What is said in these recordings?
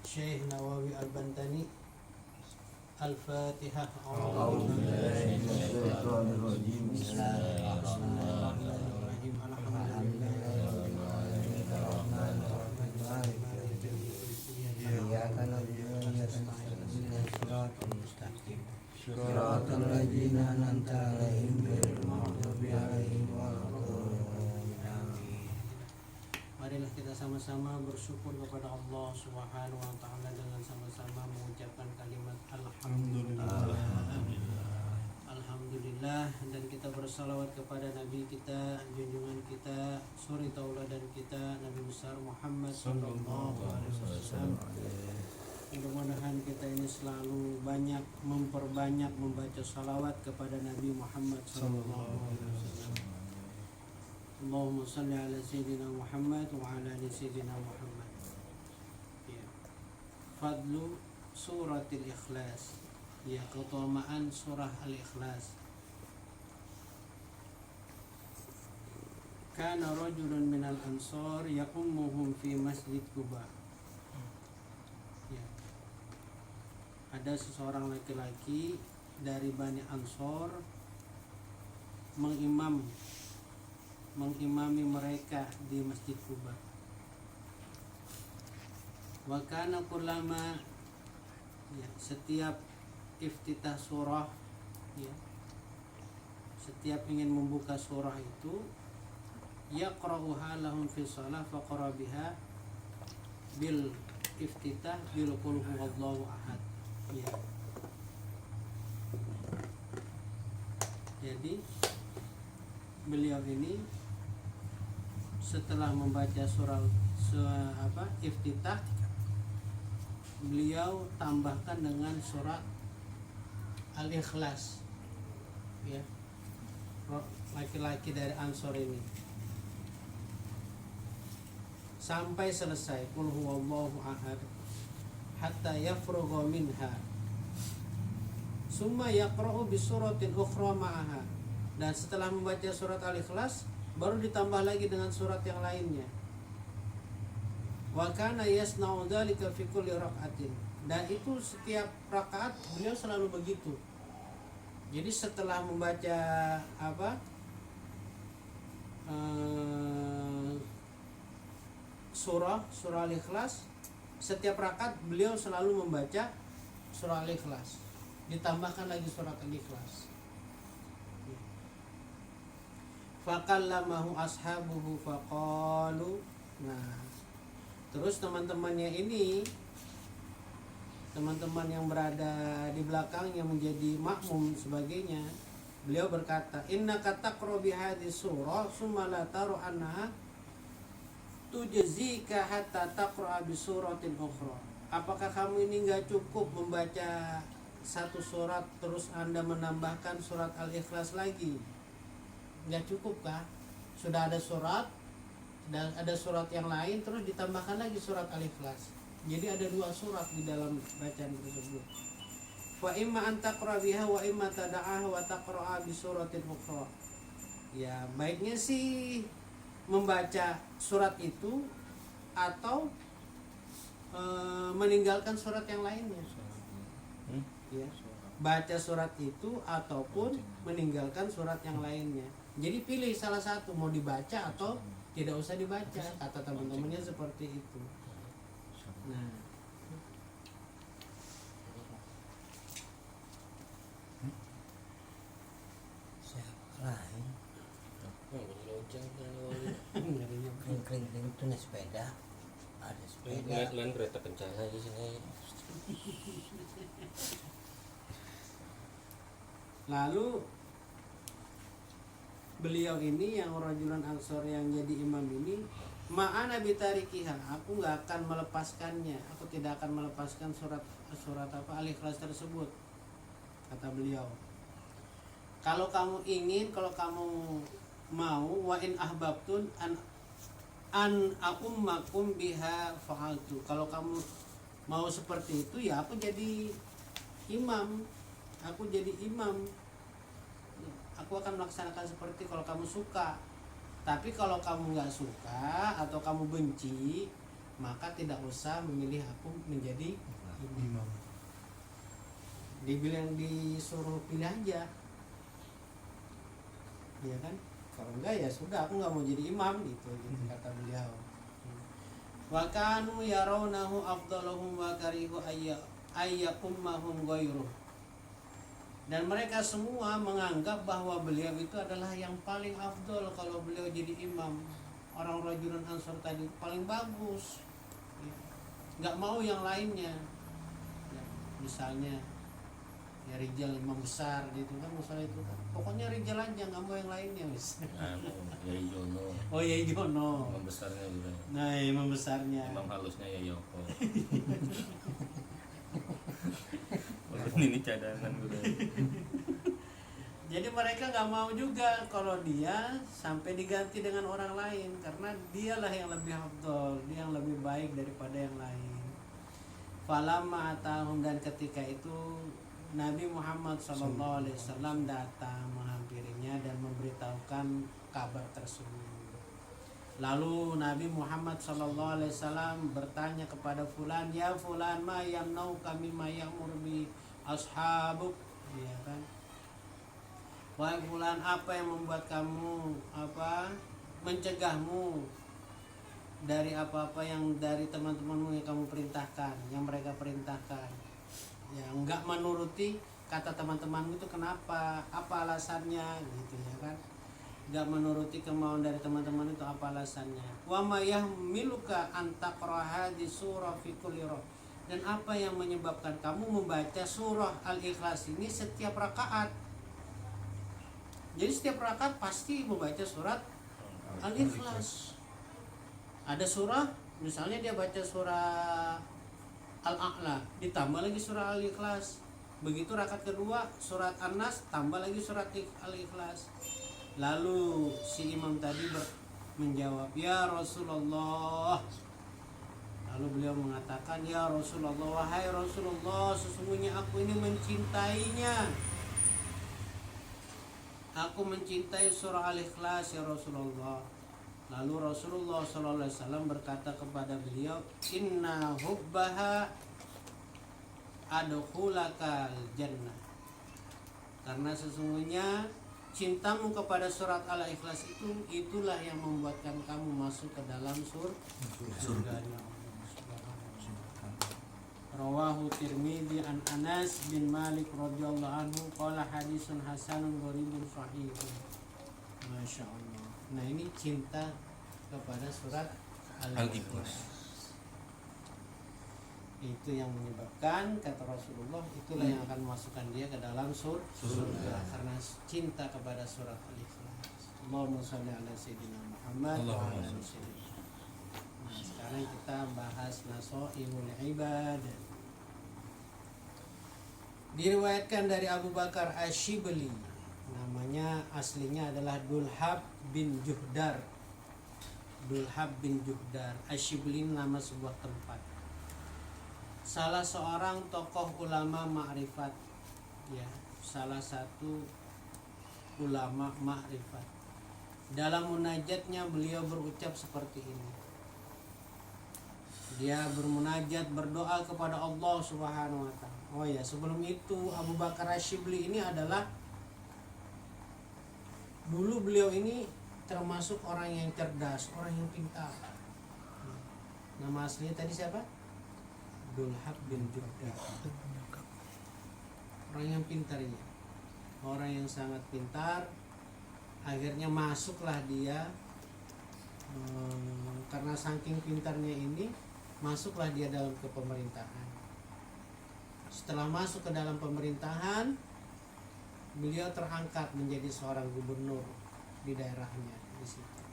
Syekh Nawawi Al-Bantani. Al-Fatihah. أعوذ بالله من الشيطان الرجيم بسم الله الرحمن Bismillahirrahmanirrahim. Alhamdulillah rabbil alamin arrahman arrahim maliki yaumiddin إياك نعبد وإياك نستعين صراط المستقيم صراط الذين أنعمت عليهم غير المغضوب عليهم ولا الضالين. Marilah kita sama-sama bersyukur kepada Allah Subhanahu wa taala dengan sama-sama mengucapkan kalimat Alhamdulillah dan kita bersalawat kepada Nabi kita, junjungan kita, suri tauladan kita, Nabi besar Muhammad sallallahu alaihi wasallam. Mudah-mudahan kita ini selalu memperbanyak membaca salawat kepada Nabi Muhammad sallallahu alaihi wasallam. Allahumma salli ala sayyidina Muhammad wa ala ali sayyidina Muhammad. Ya. Fadlu suratil ikhlas. Ya, keutamaan surah al-ikhlas. Kana rajulun minal ansar yaqummuhum fi masjid Quba. Ya. Ada seseorang laki-laki dari Bani Ansor mengimami mereka di Masjid Quba. Wa kana kullama, ya, setiap iftitah surah, ya, setiap ingin membuka surah itu yaqra'uha lahum fi shalah faqra biha bil iftitah bil qul huwallahu ahad. Ya. Jadi beliau ini setelah membaca surah iftitah, beliau tambahkan dengan surat al-ikhlas. Ya, laki-laki dari Ansor ini sampai selesai qul huwallahu ahad hatta yafrugha minha summa yaqra'u bi suratin ukhra ma'aha. Dan setelah membaca surat al-ikhlas baru ditambah lagi dengan surat yang lainnya. Wa kana yasna'u dzalika fi kulli rak'atin. Dan itu setiap rakaat beliau selalu begitu. Jadi setelah membaca surah al-ikhlas, setiap rakaat beliau selalu membaca surah al-ikhlas, ditambahkan lagi surat al-ikhlas. Faqallamahu ashabuhu faqalu. Nah, terus teman-temannya ini, teman-teman yang berada di belakang yang menjadi makmum sebagainya, beliau berkata, innaka taqra bi hadhihi surah summa la taru anha tujzika hatta taqra bi suratin ukhra. Apakah kamu ini enggak cukup membaca satu surat terus Anda menambahkan surat al-ikhlas lagi? Nggak cukup kah? Sudah ada surat dan ada surat yang lain terus ditambahkan lagi surat al-ikhlas. Jadi ada dua surat di dalam bacaan tersebut. Fa imma an taqra biha wa imma tada'ah wa taqra'a bi suratin ukhra. Ya, baiknya sih membaca surat itu atau meninggalkan surat yang lainnya. Ya, baca surat itu ataupun meninggalkan surat yang lainnya. Jadi pilih salah satu, mau dibaca atau tidak usah dibaca, kata teman-temannya seperti itu. Nah, siapa lain kering-kering itu naik sepeda, ada sepeda lain kereta kencana di sini. lalu beliau ini yang rajulan Ansor yang jadi imam ini, ma'ana bitarikiha, aku nggak akan melepaskannya, aku tidak akan melepaskan surat al-ikhlas tersebut, kata beliau. Kalau kamu ingin, kalau kamu mau, wa in ahbabtun an ummakum biha fa'altu. Kalau kamu mau seperti itu, ya aku jadi imam, aku akan melaksanakan seperti kalau kamu suka. Tapi kalau kamu nggak suka atau kamu benci, maka tidak usah memilih aku menjadi imam. Dibilang disuruh pilih aja, ya kan? Kalau enggak ya sudah, aku nggak mau jadi imam gitu kata beliau. Wa kanu yarawnahu afdalahum wa karihu ayyakummahum ghairuh. Dan mereka semua menganggap bahwa beliau itu adalah yang paling afdol kalau beliau jadi imam. Orang Rajulun Ansor tadi paling bagus, nggak mau yang lainnya. Ya, misalnya ya Rijal imam besar gitu kan, masalah itu kan. Pokoknya Rijal aja, nggak mau yang lainnya misalnya. Yai Jono. Oh Yai Jono. Imam besarnya juga. Nah imam besarnya. Imam halusnya ya Yoko. Ini cadangan gue. Jadi mereka nggak mau juga kalau dia sampai diganti dengan orang lain, karena dialah yang lebih afdol, dia yang lebih baik daripada yang lain. Falamma atahum, dan ketika itu Nabi Muhammad SAW datang menghampirinya dan memberitahukan kabar tersebut. Lalu Nabi Muhammad SAW bertanya kepada fulan, ya fulan, ma yamnau kami ma ya'mur bi ashabuk, ya kan? Wahai fulan, apa yang membuat kamu mencegahmu dari apa-apa yang dari teman-temanmu yang kamu perintahkan, yang mereka perintahkan? Ya enggak menuruti kata teman-temanmu itu kenapa? Apa alasannya gitu ya kan? Enggak menuruti kemauan dari teman-teman itu apa alasannya? Wa ma yahmiluka an taqra hadhihi surah fi kulli rak'ah. Dan apa yang menyebabkan kamu membaca surah Al-Ikhlas ini setiap rakaat? Jadi setiap rakaat pasti membaca surat Al-Ikhlas. Ada surah, misalnya dia baca surah Al-A'la, ditambah lagi surah Al-Ikhlas. Begitu rakaat kedua surat An-Nas, tambah lagi surat Al-Ikhlas. Lalu si imam tadi menjawab, ya Rasulullah. Lalu beliau mengatakan, ya Rasulullah, wahai Rasulullah, sesungguhnya aku ini mencintainya. Aku mencintai surah Al-Ikhlas ya Rasulullah. Lalu Rasulullah SAW berkata kepada beliau, inna hubbaha adkhulakal jannah. Karena sesungguhnya cintamu kepada surat Al-Ikhlas itulah yang membuatkan kamu masuk ke dalam surga. Rawahu Tirmidzi an Anas bin Malik radhiyallahu anhu qala hadisun hasanun gharibun sahih. Masya Allah. Nah ini cinta kepada surat Al-Ikhlas. Itu yang menyebabkan, kata Rasulullah, itulah yang akan memasukkan dia ke dalam surga. Karena cinta kepada surat Al-Ikhlas. Allahumma shalli ala sayyidina Muhammad wa ala ali sayyidina. Nah, sekarang kita bahas Nasoihul Ibad. Diriwayatkan dari Abu Bakar Ash-Shibli, namanya aslinya adalah Dulhab bin Juhdar. Dulhab bin Juhdar. Ash-Shibli nama sebuah tempat. Salah seorang tokoh ulama ma'rifat, ya, salah satu ulama ma'rifat. Dalam munajatnya beliau berucap seperti ini. Dia bermunajat, berdoa kepada Allah Subhanahu wa ta'ala. Oh ya, sebelum itu Abu Bakar Ash-Shibli ini adalah, dulu beliau ini termasuk orang yang cerdas, orang yang pintar. Nama aslinya tadi siapa? Dulhab bin Juhdar. Orang yang pintar ini, orang yang sangat pintar. Akhirnya masuklah dia, karena saking pintarnya ini, masuklah dia dalam kepemerintahan. Setelah masuk ke dalam pemerintahan, beliau terangkat menjadi seorang gubernur di daerahnya di situ.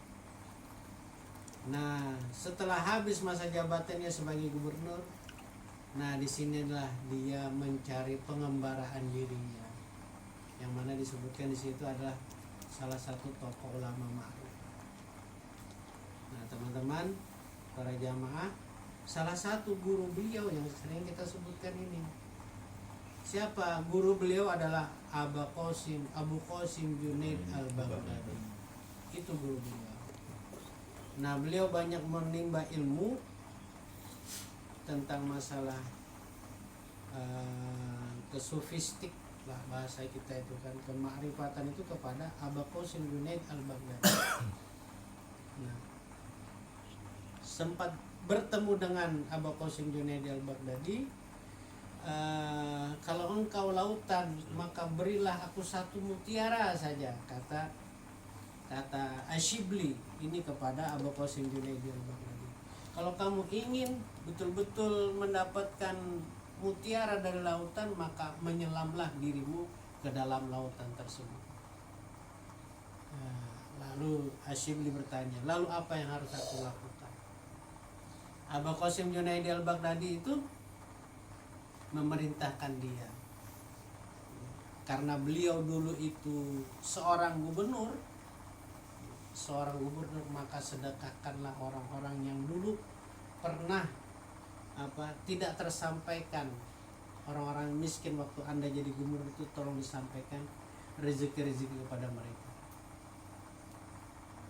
Nah, setelah habis masa jabatannya sebagai gubernur, nah disinilah dia mencari pengembaraan dirinya, yang mana disebutkan di situ adalah salah satu tokoh ulama ma'ruf. Nah, teman-teman, para jamaah, salah satu guru beliau yang sering kita sebutkan ini, siapa? Guru beliau adalah Abu Qasim Junaid al-Baghdadi. Itu guru beliau. Nah, beliau banyak menimba ilmu tentang masalah kesofistik lah bahasa kita itu kan, kemakrifatan itu kepada Aba Qasim Junaid al-Baghdadi. Nah, sempat bertemu dengan Aba Qasim Junaid al-Baghdadi. Kalau engkau lautan, maka berilah aku satu mutiara saja, kata Ashibli ini kepada Aba Qasim Junaid al-Baghdadi. Kalau kamu ingin betul-betul mendapatkan mutiara dari lautan, maka menyelamlah dirimu ke dalam lautan tersebut. Lalu Ashibli bertanya, lalu apa yang harus aku lakukan? Aba Qasim Junaid al-Baghdadi itu memerintahkan dia, karena beliau dulu itu seorang gubernur, maka sedekahkanlah orang-orang yang dulu pernah tidak tersampaikan, orang-orang miskin waktu Anda jadi gubernur itu, tolong disampaikan rezeki-rezeki kepada mereka.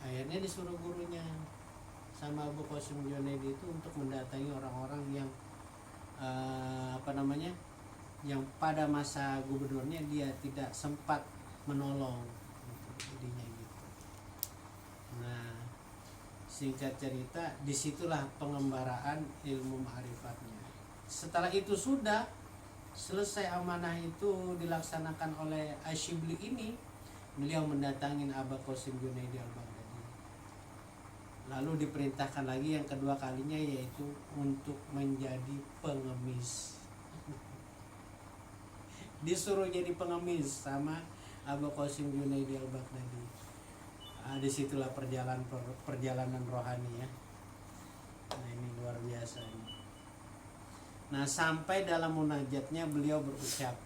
Akhirnya disuruh gurunya sama Abu Qasim Junaid itu untuk mendatangi orang-orang yang yang pada masa gubernurnya dia tidak sempat menolong dirinya gitu. Nah, singkat cerita, disitulah pengembaraan ilmu ma'rifatnya. Setelah itu sudah selesai amanah itu dilaksanakan oleh Ashibli ini, beliau mendatangi Aba Qasim Junaid al-Baghdadi. Lalu diperintahkan lagi yang kedua kalinya, yaitu untuk menjadi pengemis. Disuruh jadi pengemis sama Aba Qasim Junaid al-Baghdadi. Disitulah perjalanan rohani ya. Nah, ini luar biasa ini. Nah, sampai dalam munajatnya beliau berucap,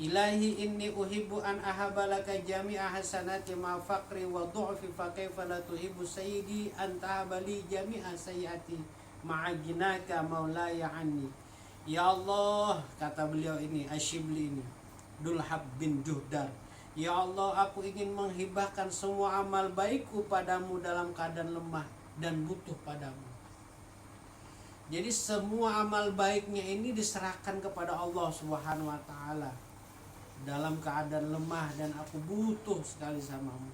Ilahi inni uhibbu an ahabalaka jami'a hasanati ma faqri wa du'fi fa kaifa la tuhibbu sayyidi an tahabali jami'a sayyati ma'ajinaka maulaya anni. Ya Allah, kata beliau ini, Ashibli ini, Dulhab bin Juhdar, ya Allah, aku ingin menghibahkan semua amal baikku padamu dalam keadaan lemah dan butuh padamu. Jadi semua amal baiknya ini diserahkan kepada Allah Subhanahu wa ta'ala dalam keadaan lemah dan aku butuh sekali samamu.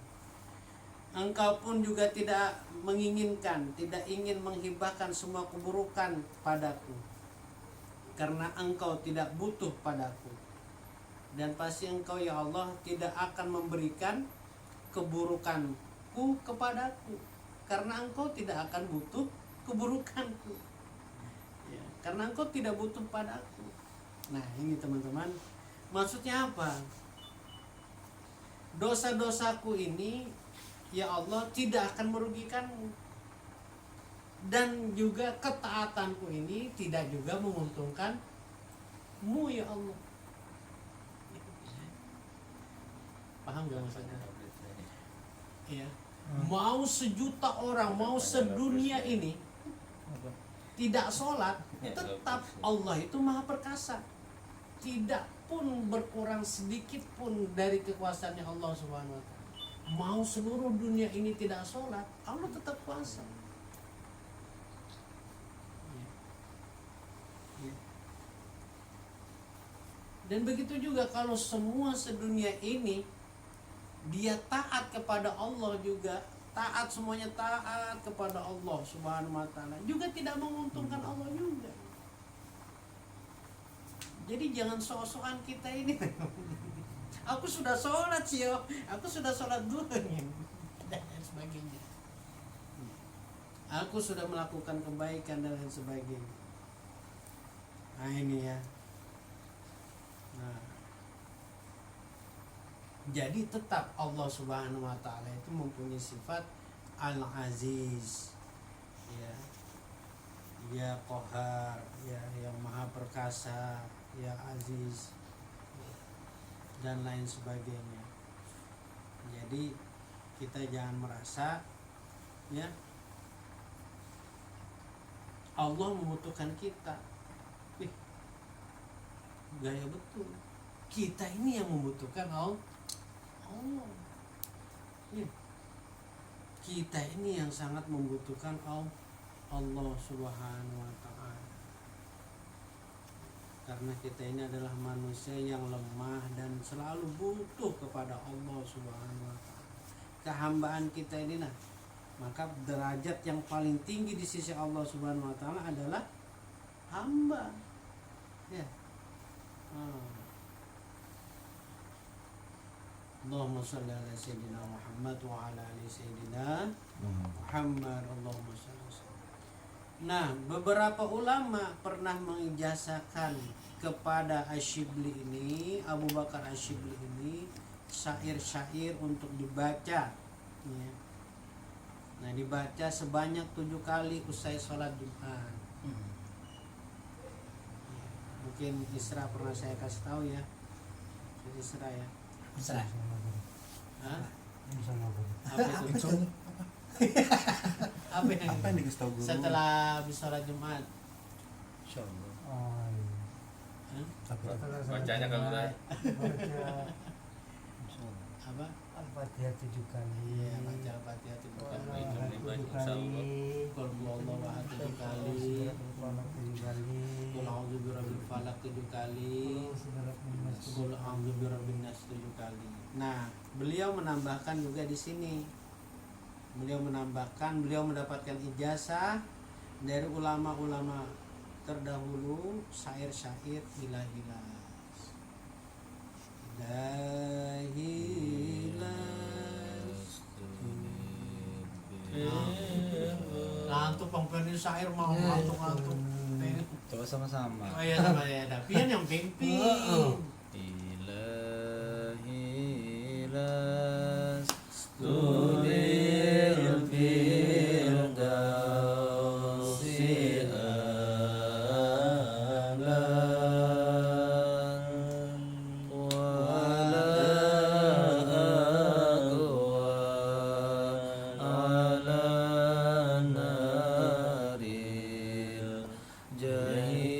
Engkau pun juga tidak menginginkan, tidak ingin menghibahkan semua keburukan padaku, karena engkau tidak butuh padaku. Dan pasti engkau ya Allah tidak akan memberikan keburukanku kepadaku, karena engkau tidak akan butuh keburukanku ya, karena engkau tidak butuh padaku. Nah, ini teman-teman, maksudnya apa? Dosa-dosaku ini ya Allah tidak akan merugikanmu, dan juga ketaatanku ini tidak juga menguntungkanmu ya Allah. Paham gak maksudnya? Ya. Mau sejuta orang, mau sedunia ini tidak sholat, tetap Allah itu maha perkasa, tidak pun berkurang sedikit pun dari kekuasaannya Allah Subhanahu wa ta'ala. Mau seluruh dunia ini tidak sholat, Allah tetap kuasa. Dan begitu juga kalau semua sedunia ini dia taat kepada Allah, juga taat, semuanya taat kepada Allah Subhanahu wa ta'ala, juga tidak menguntungkan Allah juga. Jadi jangan sok-sokan kita ini aku sudah sholat sih, aku sudah sholat dulu dan sebagainya, aku sudah melakukan kebaikan dan lain sebagainya. Nah ini ya. Nah, jadi tetap Allah Subhanahu wa ta'ala itu mempunyai sifat Al-Aziz ya, ya Qahar ya, yang maha perkasa ya, Aziz dan lain sebagainya. Jadi kita jangan merasa ya Allah membutuhkan kita. Gaya betul, kita ini yang membutuhkan Allah. Kita ini yang sangat membutuhkan Allah Allah Subhanahu wa taala. Karena kita ini adalah manusia yang lemah dan selalu butuh kepada Allah Subhanahu wa taala. Kehambaan kita ini nah, maka derajat yang paling tinggi di sisi Allah Subhanahu wa taala adalah hamba. Ya. Allahumma shalli ala sayyidina Muhammad wa ala ali sayyidina Muhammad. Allahumma shalli ala sayyidina. Nah, beberapa ulama pernah mengijazakan kepada Asyibli ini, Abu Bakar Asyibli ini, syair-syair untuk dibaca. Ya. Nah, dibaca sebanyak 7 kali usai sholat Jumat. Mungkin Isra pernah saya kasih tahu ya. Isra ya. Isra. Hah? Apa itu? Apa yang dikasih tahu guru? setelah habis sholat Jumat? Insyaallah. Oh iya. Bacanya kalau udah Apa? Al-Fatihah 7 kali. Iya, baca Al-Fatihah 7 kali. Itu dibaca, 7 insya Allah. kali. Qul huwallahu ahad 7 kali. Qul 7 kali. Qul a'udzu birabbil falaq 7 kali. Qul a'udzu birabbin nas 7 kali. Nah, beliau menambahkan juga di sini. Beliau mendapatkan ijazah dari ulama-ulama terdahulu, syair-syair ilah-ilah. Ngantuk pengpenis syair mau ngantuk. Coba sama-sama. Oh iya sama ya, tapi yang pimpin. Ilahilas studil firdausi alan wala aqwa ala naril jahimi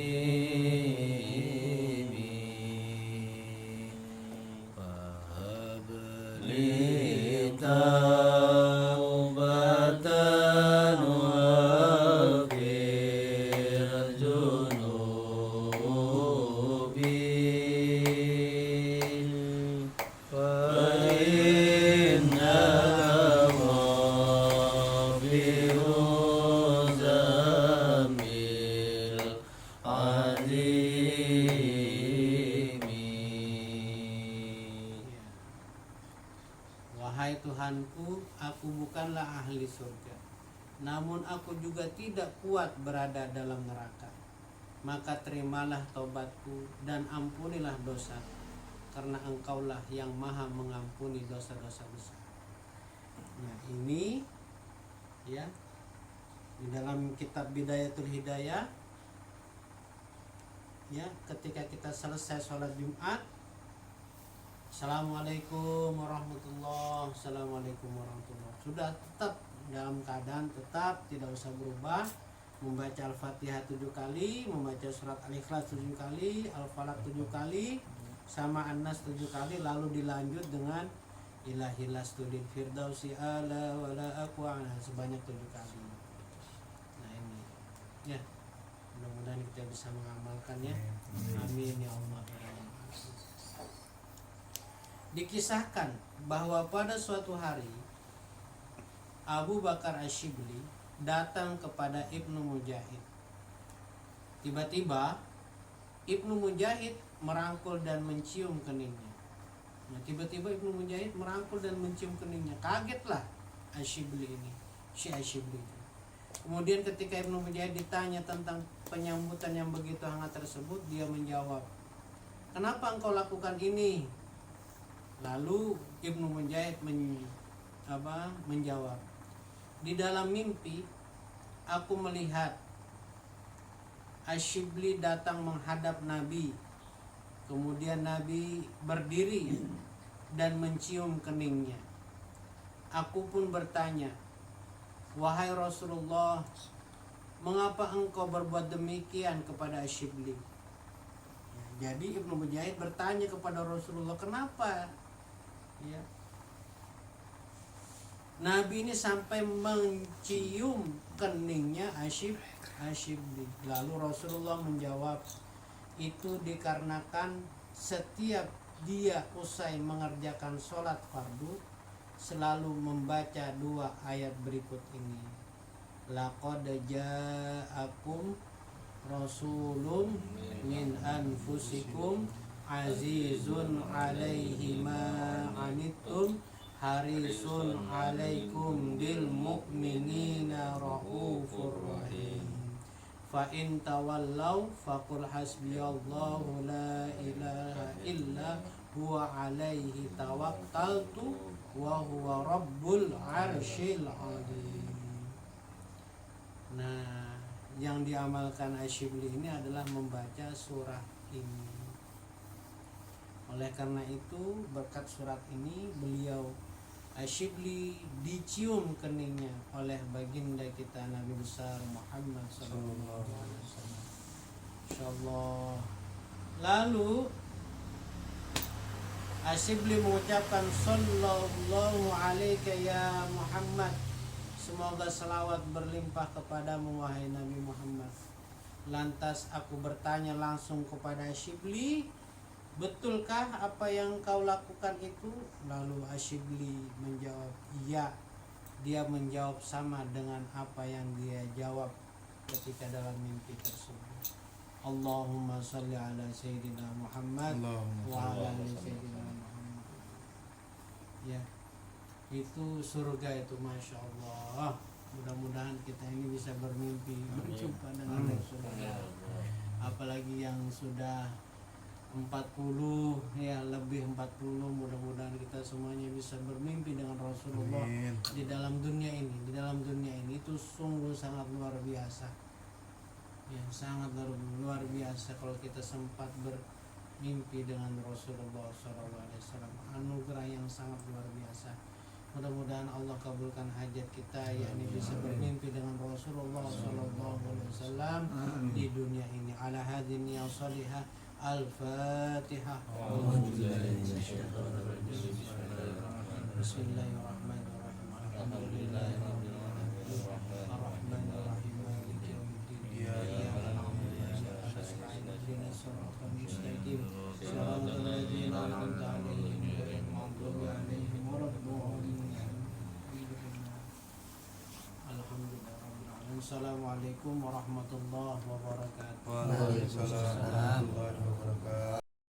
fahabli taubatan wafir junubi fa innaka ghafiru zamil azimi. Wahai Tuhanku, aku bukanlah ahli surga, namun aku juga tidak kuat berada dalam neraka. Maka terimalah taubatku dan ampunilah dosa, karena Engkaulah yang maha mengampuni dosa-dosa besar. Nah ini ya, di dalam kitab Bidayatul Hidayah ya, ketika kita selesai sholat Jumat, Assalamualaikum warahmatullahi wabarakatuh. Assalamualaikum warahmatullahi wabarakatuh. Sudah tetap dalam keadaan tetap tidak usah berubah, membaca Al-Fatihah 7 kali, membaca surat Al-Ikhlas 7 kali, Al-Falaq 7 kali, sama An-Nas 7 kali, lalu dilanjut dengan Ilahilas tudin firdausi ala wala aqwa sebanyak 7 kali. Nah ini ya, mudah-mudahan kita bisa mengamalkannya. Amin ya Allah. Dikisahkan bahwa pada suatu hari Abu Bakar Asyibli datang kepada Ibnu Mujahid. Tiba-tiba Ibnu Mujahid merangkul dan mencium keningnya. Nah, tiba-tiba Ibnu Mujahid merangkul dan mencium keningnya. Kagetlah Asyibli ini, si Asyibli ini. Kemudian ketika Ibnu Mujahid ditanya tentang penyambutan yang begitu hangat tersebut, dia menjawab, "Kenapa engkau lakukan ini?" Lalu Ibnu Mujahid menjawab, "Di dalam mimpi aku melihat Asyibli datang menghadap Nabi. Kemudian Nabi berdiri dan mencium keningnya. Aku pun bertanya, 'Wahai Rasulullah, mengapa engkau berbuat demikian kepada Asyibli?' Jadi Ibnu Mujahid bertanya kepada Rasulullah, kenapa? Ya. Nabi ini sampai mencium keningnya Asyibli. Lalu Rasulullah menjawab, itu dikarenakan setiap dia usai mengerjakan sholat fardu selalu membaca 2 ayat berikut ini. Laqad ja'akum rasulun min anfusikum azizun alaihi ma anittum harisun alaikum bil mu'minina raufur rahim. Fa in tawallaw faqul hasbiyallahu la ilaha illa huwa alaihi tawakkaltu wa huwa rabbul arsyil azim. Nah, yang diamalkan Asyibli ini adalah membaca surah ini. Oleh karena itu, berkat surat ini beliau Asyibli dicium keningnya oleh baginda kita Nabi besar Muhammad sallallahu alaihi wasallam. Insyaallah. Lalu Asyibli mengucapkan sallallahu alaika ya Muhammad. Semoga selawat berlimpah kepadamu wahai Nabi Muhammad. Lantas aku bertanya langsung kepada Asyibli, betulkah apa yang kau lakukan itu? Lalu Asyibli menjawab, iya. Dia menjawab sama dengan apa yang dia jawab ketika dalam mimpi tersebut. Allahumma salli ala Sayyidina Muhammad wa ala ali Sayyidina Muhammad. Ya, itu surga itu, Masya Allah. Mudah-mudahan kita ini bisa bermimpi berjumpa dengan Rasulullah. Apalagi yang sudah 40 ya, lebih 40, mudah-mudahan kita semuanya bisa bermimpi dengan Rasulullah. Amin. Di dalam dunia ini itu sungguh sangat luar biasa ya, sangat luar biasa kalau kita sempat bermimpi dengan Rasulullah SAW. Anugerah yang sangat luar biasa. Mudah-mudahan Allah kabulkan hajat kita, yakni bisa bermimpi dengan Rasulullah SAW di dunia ini. Ala hadhihi niyah salihah. Al-Fatihah. Bismillahirrahmanirrahim. Alhamdulillahirabbil alamin. Arrahmanirrahim. Maliki yaumiddin. Iyyaka na'budu wa iyyaka nasta'in. Ihdinas siratal mustaqim. Siratal ladzina an'amta 'alaihim ghairil maghdubi 'alaihim waladdallin. Assalamualaikum warahmatullahi wabarakatuh. Waalaikumsalam warahmatullahi wabarakatuh.